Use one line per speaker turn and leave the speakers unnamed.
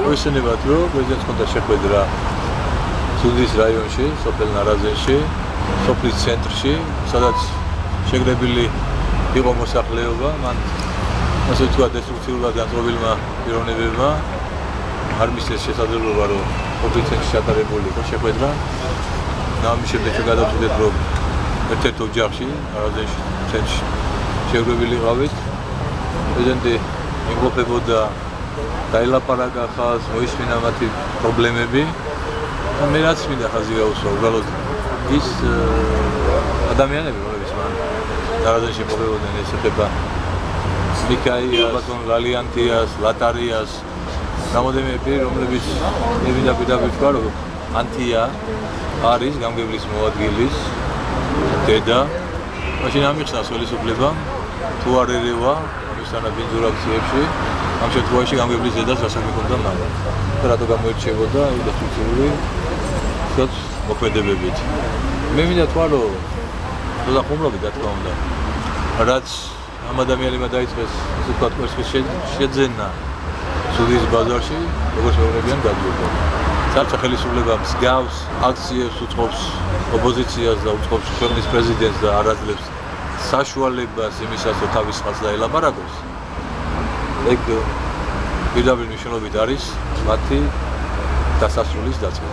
გვესწრებათ, რომ პრეზიდენტს ჰქონდა შეხვედრა ზუგდიდის რაიონში, სოფელ ნარაზენში, სოფლის ცენტრში, სადაც შეგრებილი იყო მოსახლეობა, მან ასე ვთქვათ, დესტრუქციულად განწყობილმა პიროვნებებმა არ მისცეს შესაძლებლობა, რომ სოფლის ცენტრში ჩატარებული იყო შეხვედრა. ამის შემდეგ გადავწყვიტეთ, რომ ერთ-ერთ ოჯახში, ნარაზენში ცენტრში შეგრებილი ყავით. პრეზიდენტი იმყოფებოდა, დაელაპარაკა ხალხს, მოისმინა მათი პრობლემები. მე რაც მინდა ხაზი გაუსვა, უბრალოდ ის ადამიანები, რომლებიც მან ნარაზენში იმყოფებოდნენ, ეს ეხება მიქაიას, ბატონ ვალიანტიას, ლატარიას, რამოდენიმე პირი, რომლებიც მე მინდა პირდაპირ ვთქვა, რომ ანთია არის გამგებლის მოადგილის დედა. მაშინ ამიხსნა ხელისუფლებამ, თუ არ ერევა ამისთანა ბინძურ აქციებში, ამ შემთხვევაში გამგებლის დედას გასაგები ჰქონდა მამა. რატო გამოირჩეოდა დესტრუქციული მოქმედებებით. მე მინდა თქვა, რომ ზოგადად ხუმრობით, რა თქმა უნდა, რაც ამ ადამიანებმა დაიწყეს, ასე ვთქვათ, კვერცხის შეძენა ზუგდიდის ბაზარში, როგორც მეუბნებიან, გაძვირდა. საბჭოთა ხელისუფლება მსგავს აქციებს უწყობს ოპოზიციას და უწყობს ქვეყნის პრეზიდენტს და არ აძლევს საშუალებას იმისას, რომ თავის ხალხს დაელაპარაკოს. ეგ პირდაპირ მნიშვნელობით არის მათი დასასრულის დაწყება.